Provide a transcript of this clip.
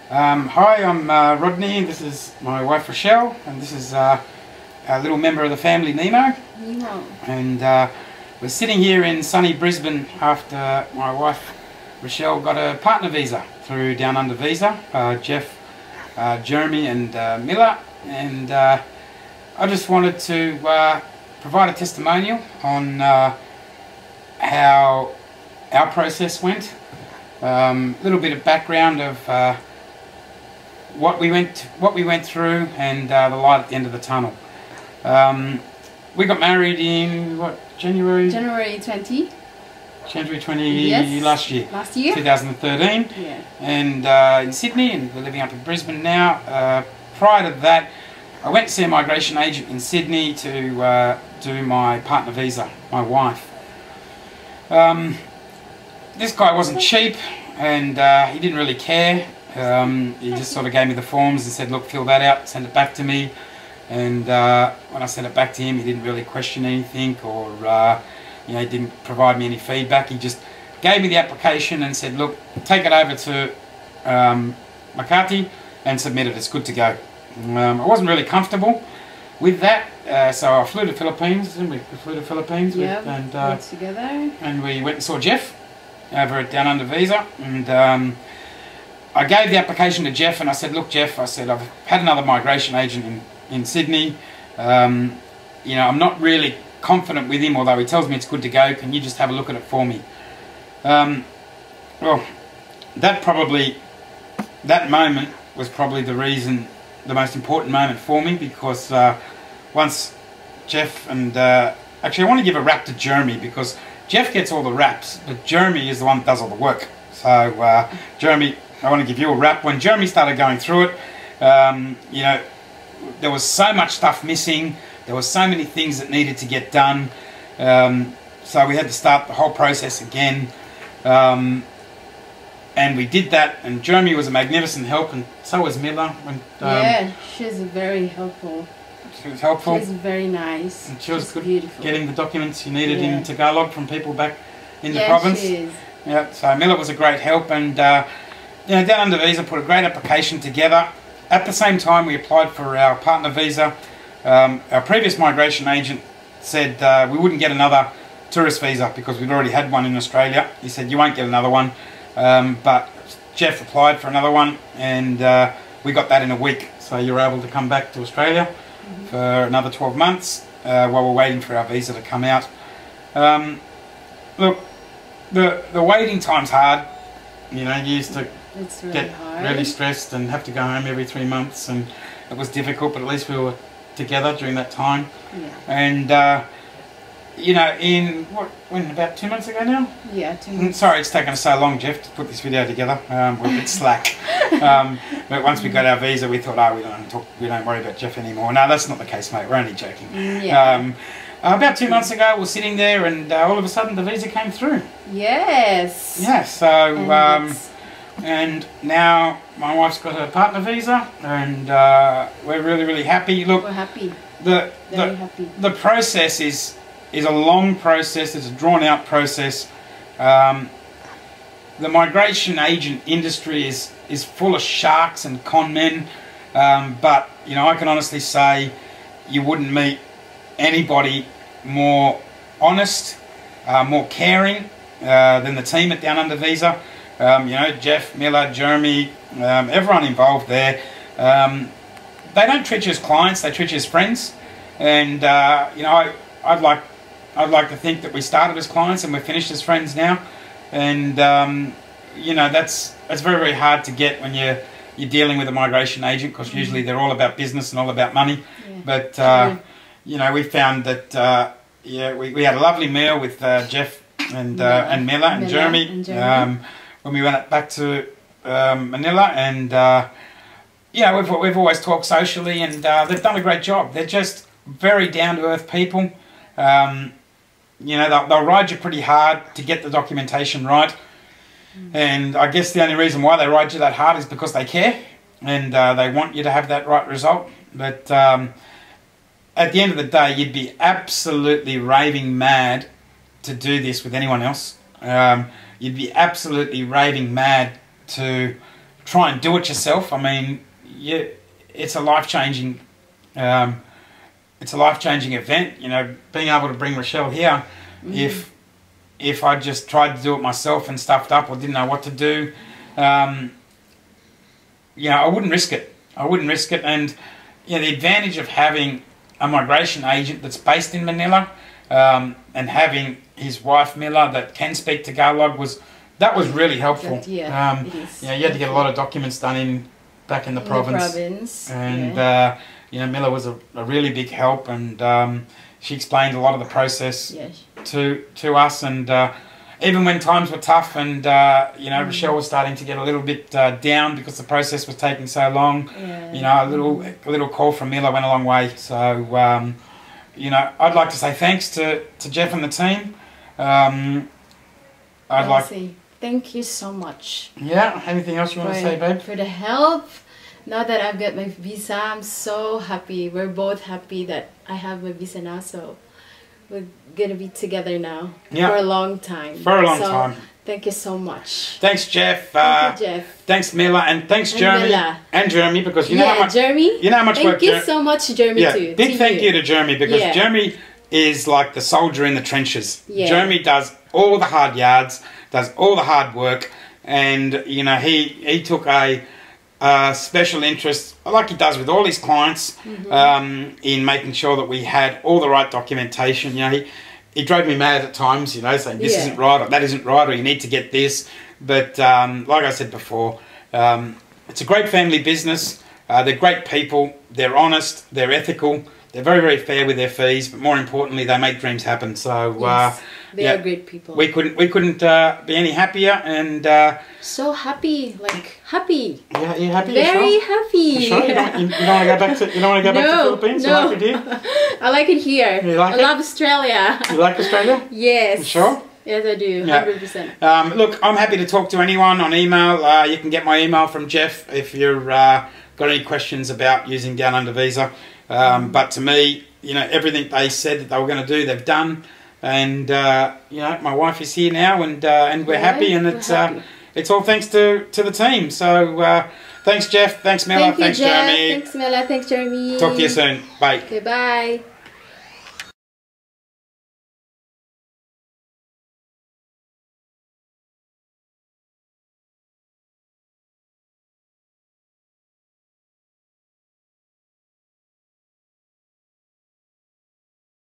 Hi, I'm Rodney. This is my wife Rocelle, and this is a little member of the family, Nemo. Nemo. And we're sitting here in sunny Brisbane after my wife Rocelle got a partner visa through Down Under Visa. Jeff, Jeremy, and Miller. And I just wanted to provide a testimonial on how our process went. A little bit of background of what we went through, and the light at the end of the tunnel. We got married in what, January 20? January 20, yes. last year, 2013. Yeah. And in Sydney, and we're living up in Brisbane now. Prior to that, I went to see a migration agent in Sydney to do my partner visa, my wife. This guy wasn't cheap, and he didn't really care. He just sort of gave me the forms and said, look, fill that out, send it back to me. And when I sent it back to him, he didn't really question anything, or he didn't provide me any feedback. He just gave me the application and said, look, take it over to Makati and submit it, it's good to go. I wasn't really comfortable with that, so I flew to the Philippines, didn't we? We flew to the Philippines, yeah, and together. And we went and saw Jeff over at Down Under Visa, and I gave the application to Jeff, and I said, look Jeff, I said, I've had another migration agent in Sydney. I'm not really confident with him, although he tells me it's good to go. Can you just have a look at it for me? Well, that moment was probably the most important moment for me, because once Jeff and actually I want to give a rap to Jeremy, because Jeff gets all the raps, but Jeremy is the one that does all the work. So Jeremy, I want to give you a rap. When Jeremy started going through it, there was so much stuff missing. There were so many things that needed to get done. So we had to start the whole process again. And we did that, and Jeremy was a magnificent help, and so was Miller. Yeah, she's very helpful. She was helpful. She's very nice. And she was good beautiful. Getting the documents you needed in Tagalog from people back in the Yeah, province. she is. Yeah, so Miller was a great help, and Down Under Visa put a great application together. At the same time, we applied for our partner visa. Our previous migration agent said we wouldn't get another tourist visa because we'd already had one in Australia. He said, you won't get another one. But Jeff applied for another one, and we got that in a week. So you were able to come back to Australia for another 12 months while we're waiting for our visa to come out. Look, the waiting time's hard. You used to get really stressed and have to go home every 3 months, and it was difficult, but at least we were together during that time. Yeah. And when about 2 months ago now? Yeah, 2 months. Sorry it's taken us so long, Jeff, to put this video together. We're a bit slack. But once we got our visa, we thought, we don't worry about Jeff anymore. No, that's not the case, mate. We're only joking. Yeah. About 2 months ago, we're sitting there, and all of a sudden the visa came through. Yes. Yeah, so and now my wife's got her partner visa, and we're really, really happy. Look, we're happy. Very happy. The process is a long process. It's a drawn out process. The migration agent industry is full of sharks and con men, but I can honestly say you wouldn't meet anybody more honest, more caring than the team at Down Under Visa. Jeff, Miller, Jeremy, everyone involved there. They don't treat you as clients; they treat you as friends. And I'd like to think that we started as clients and we're finished as friends now. And that's very, very hard to get when you're dealing with a migration agent, because usually they're all about business and all about money. Yeah. But we found that we had a lovely meal with Jeff and Miller and Jeremy. When we went back to Manila, and we've always talked socially, and they've done a great job. They're just very down-to-earth people. They'll ride you pretty hard to get the documentation right, and I guess the only reason why they ride you that hard is because they care, and they want you to have that right result. But at the end of the day, you'd be absolutely raving mad to do this with anyone else. You'd be absolutely raving mad to try and do it yourself. I mean, it's a life-changing event. You know, being able to bring Rocelle here, if I just tried to do it myself and stuffed up or didn't know what to do, you know, I wouldn't risk it. I wouldn't risk it. And you know, the advantage of having a migration agent that's based in Manila, and having his wife Mila that can speak Tagalog was really helpful. It is. You know, you had to get a lot of documents done back in the province. And you know, Mila was a really big help, and she explained a lot of the process to us. And even when times were tough, and you know, Rocelle was starting to get a little bit down because the process was taking so long. You know, a little call from Mila went a long way. So you know, I'd like to say thanks to Jeff and the team. Thank you so much. Yeah, anything else you want to say, babe? For the help. Now that I've got my visa, I'm so happy. We're both happy that I have my visa now, so we're going to be together now for a long time. For a long time. Thank you so much. Thanks, Jeff. Thank you, Jeff. Thanks, Mila, and thanks, Jeremy. And Jeremy, because you know how much... Jeremy. You know how much work... Thank you so much, Jeremy, too. Big thank you to Jeremy, because Jeremy is like the soldier in the trenches. Jeremy does all the hard yards, does all the hard work, and you know, he took a special interest, like he does with all his clients, in making sure that we had all the right documentation. You know, he drove me mad at times, you know, saying this isn't right or that isn't right or you need to get this. But like I said before, it's a great family business. They're great people. They're honest. They're ethical. They're very, very fair with their fees, but more importantly, they make dreams happen. So they are great people. We couldn't be any happier, and so happy, like happy. Yeah, you happy? Very happy. You sure? You don't want to go back to the Philippines? No. You like it here? I like it here. You like I love Australia. You like Australia? Yes. You sure? Yes, I do. 100%. Look, I'm happy to talk to anyone on email. You can get my email from Jeff if you've got any questions about using Down Under Visa. But to me, you know, everything they said that they were going to do, they've done. And you know, my wife is here now, and we're happy, and it's all thanks to the team. So thanks, Jeff. Thanks, Mila. Thanks, Jeff. Jeremy. Thanks, Mila. Thanks, Jeremy. Talk to you soon. Bye. Okay, bye.